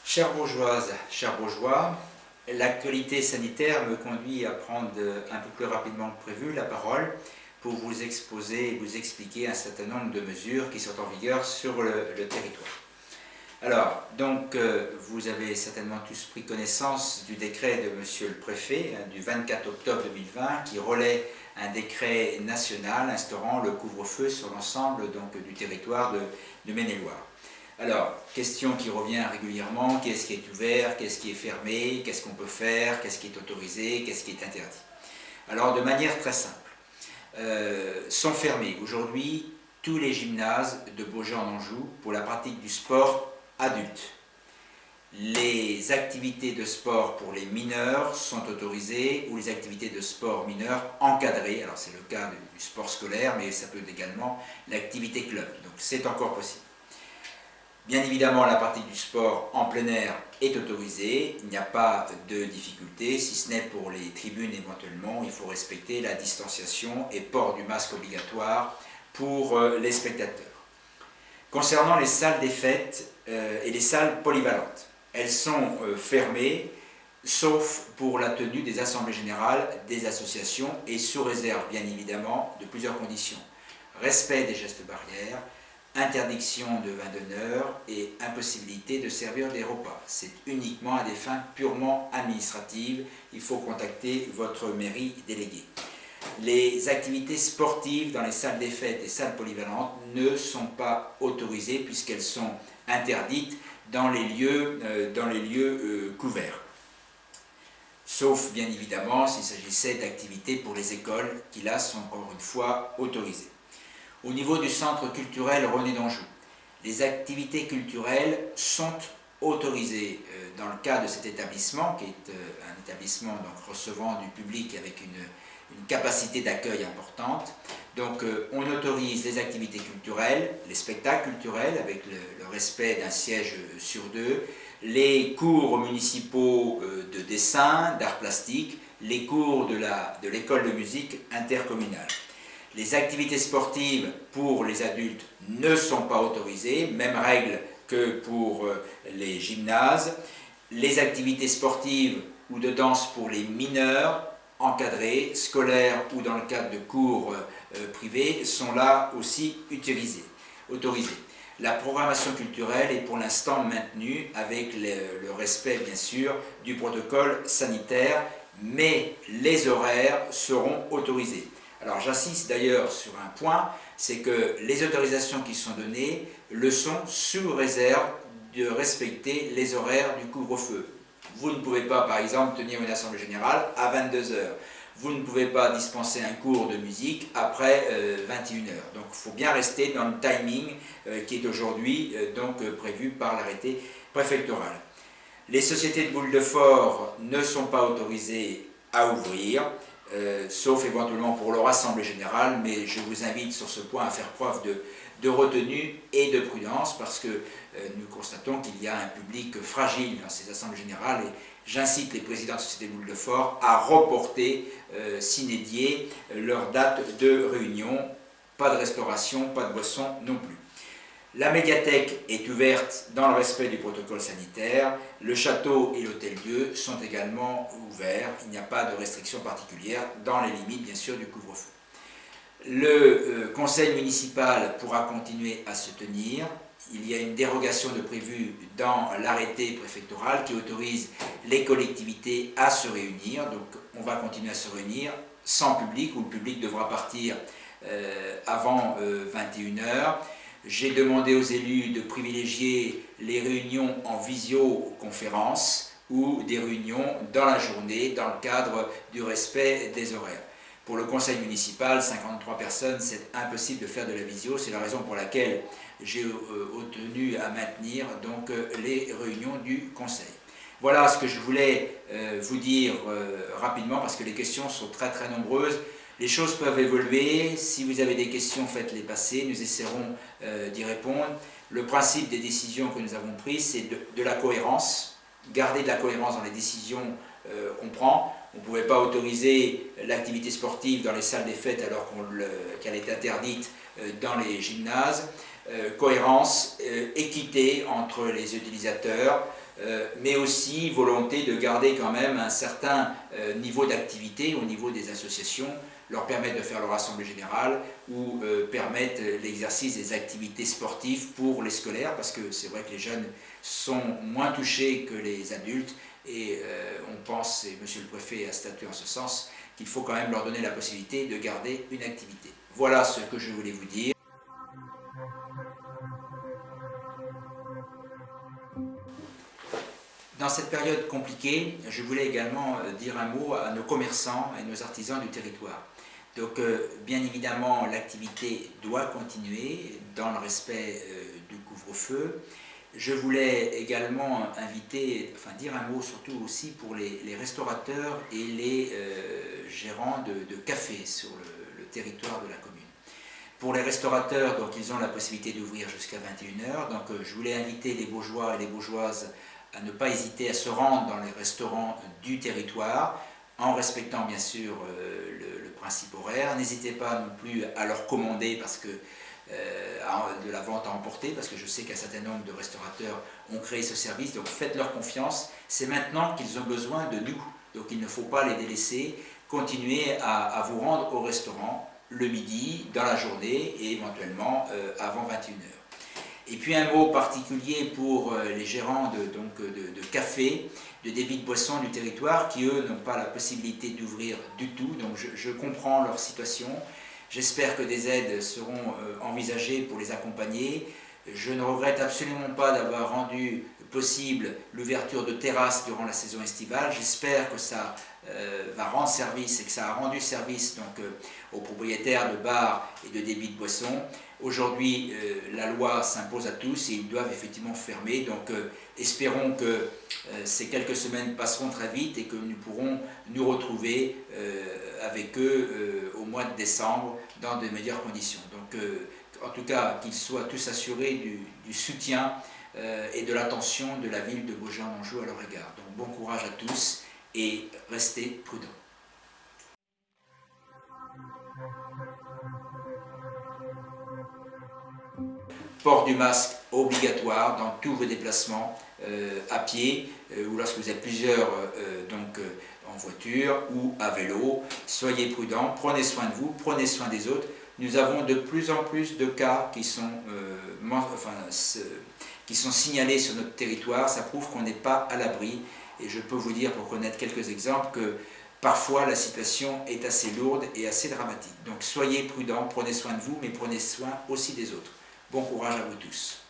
Chères bourgeoises, chers bourgeois, l'actualité sanitaire me conduit à prendre un peu plus rapidement que prévu la parole pour vous exposer et vous expliquer un certain nombre de mesures qui sont en vigueur sur le territoire. Alors, donc, vous avez certainement tous pris connaissance du décret de Monsieur le Préfet du 24 octobre 2020 qui relaie un décret national instaurant le couvre-feu sur l'ensemble du territoire de Maine-et-Loire. Alors, question qui revient régulièrement, qu'est-ce qui est ouvert, qu'est-ce qui est fermé, qu'est-ce qu'on peut faire, qu'est-ce qui est autorisé, qu'est-ce qui est interdit. Alors, de manière très simple, sont fermés aujourd'hui tous les gymnases de Beaugency-en-Anjou pour la pratique du sport adulte. Les activités de sport pour les mineurs sont autorisées ou les activités de sport mineurs encadrées. Alors c'est le cas du sport scolaire, mais ça peut être également l'activité club. Donc c'est encore possible. Bien évidemment, la pratique du sport en plein air est autorisée. Il n'y a pas de difficulté, si ce n'est pour les tribunes éventuellement. Il faut respecter la distanciation et port du masque obligatoire pour les spectateurs. Concernant les salles des fêtes et les salles polyvalentes, elles sont fermées, sauf pour la tenue des assemblées générales des associations et sous réserve, bien évidemment, de plusieurs conditions. Respect des gestes barrières, interdiction de vin d'honneur et impossibilité de servir des repas. C'est uniquement à des fins purement administratives. Il faut contacter votre mairie déléguée. Les activités sportives dans les salles des fêtes et salles polyvalentes ne sont pas autorisées puisqu'elles sont interdites dans les lieux couverts. Sauf bien évidemment s'il s'agissait d'activités pour les écoles qui là sont encore une fois autorisées. Au niveau du centre culturel René d'Anjou, les activités culturelles sont autorisées dans le cas de cet établissement qui est un établissement donc, recevant du public avec une capacité d'accueil importante. Donc on autorise les activités culturelles, les spectacles culturels avec le respect d'un siège sur deux, les cours municipaux de dessin, d'art plastique, les cours de l'école de musique intercommunale. Les activités sportives pour les adultes ne sont pas autorisées, même règle que pour les gymnases. Les activités sportives ou de danse pour les mineurs, encadrés, scolaires ou dans le cadre de cours privés, sont là aussi autorisées. La programmation culturelle est pour l'instant maintenue avec le respect bien sûr du protocole sanitaire, mais les horaires seront autorisés. Alors j'insiste d'ailleurs sur un point, c'est que les autorisations qui sont données le sont sous réserve de respecter les horaires du couvre-feu. Vous ne pouvez pas par exemple tenir une assemblée générale à 22 h. Vous ne pouvez pas dispenser un cours de musique après 21 h. Donc il faut bien rester dans le timing qui est aujourd'hui prévu par l'arrêté préfectoral. Les sociétés de boules de phare ne sont pas autorisées à ouvrir. Sauf éventuellement pour leur assemblée générale, mais je vous invite sur ce point à faire preuve de retenue et de prudence parce que nous constatons qu'il y a un public fragile dans ces assemblées générales et j'incite les présidents de sociétés de boules de phare à reporter sine die leur date de réunion. Pas de restauration, pas de boisson non plus. La médiathèque est ouverte dans le respect du protocole sanitaire. Le château et l'hôtel-Dieu sont également ouverts. Il n'y a pas de restrictions particulières dans les limites, bien sûr, du couvre-feu. Le conseil municipal pourra continuer à se tenir. Il y a une dérogation de prévue dans l'arrêté préfectoral qui autorise les collectivités à se réunir. Donc, on va continuer à se réunir sans public, où le public devra partir avant 21 h. J'ai demandé aux élus de privilégier les réunions en visioconférence ou des réunions dans la journée dans le cadre du respect des horaires. Pour le conseil municipal, 53 personnes, c'est impossible de faire de la visio. C'est la raison pour laquelle j'ai tenu à maintenir donc, les réunions du conseil. Voilà ce que je voulais vous dire rapidement parce que les questions sont très nombreuses. Les choses peuvent évoluer, si vous avez des questions, faites-les passer, nous essaierons d'y répondre. Le principe des décisions que nous avons prises, c'est de la cohérence garder de la cohérence dans les décisions qu'on prend. On ne pouvait pas autoriser l'activité sportive dans les salles des fêtes alors qu'elle est interdite dans les gymnases. Cohérence, équité entre les utilisateurs, mais aussi volonté de garder quand même un certain niveau d'activité au niveau des associations, leur permettre de faire leur assemblée générale ou permettre l'exercice des activités sportives pour les scolaires, parce que c'est vrai que les jeunes sont moins touchés que les adultes et on pense, et Monsieur le Préfet a statué en ce sens, qu'il faut quand même leur donner la possibilité de garder une activité. Voilà ce que je voulais vous dire. Dans cette période compliquée, je voulais également dire un mot à nos commerçants et nos artisans du territoire. Donc, bien évidemment, l'activité doit continuer dans le respect du couvre-feu. Je voulais également dire un mot surtout aussi pour les restaurateurs et les gérants de cafés sur le territoire de la commune. Pour les restaurateurs, donc, ils ont la possibilité d'ouvrir jusqu'à 21 h. Donc, je voulais inviter les Baugeois et les Baugeoises à ne pas hésiter à se rendre dans les restaurants du territoire, en respectant bien sûr le principe horaire. N'hésitez pas non plus à leur commander de la vente à emporter, parce que je sais qu'un certain nombre de restaurateurs ont créé ce service, donc faites-leur confiance. C'est maintenant qu'ils ont besoin de nous, donc il ne faut pas les délaisser. Continuez à vous rendre au restaurant le midi, dans la journée et éventuellement avant 21 h. Et puis un mot particulier pour les gérants de cafés, de débits de boissons du territoire qui eux n'ont pas la possibilité d'ouvrir du tout. Donc je comprends leur situation. J'espère que des aides seront envisagées pour les accompagner. Je ne regrette absolument pas d'avoir rendu possible l'ouverture de terrasses durant la saison estivale. J'espère que ça va rendre service et que ça a rendu service aux propriétaires de bars et de débits de boissons. Aujourd'hui, la loi s'impose à tous et ils doivent effectivement fermer. Donc espérons que ces quelques semaines passeront très vite et que nous pourrons nous retrouver avec eux au mois de décembre dans de meilleures conditions. Donc en tout cas, qu'ils soient tous assurés du soutien et de l'attention de la ville de Baugé-en-Anjou à leur égard. Donc bon courage à tous et restez prudents. Port du masque obligatoire dans tous vos déplacements à pied ou lorsque vous êtes plusieurs en voiture ou à vélo. Soyez prudents, prenez soin de vous, prenez soin des autres. Nous avons de plus en plus de cas qui sont signalés sur notre territoire. Ça prouve qu'on n'est pas à l'abri et je peux vous dire, pour connaître quelques exemples, que parfois la situation est assez lourde et assez dramatique. Donc soyez prudents, prenez soin de vous, mais prenez soin aussi des autres. Bon courage à vous tous.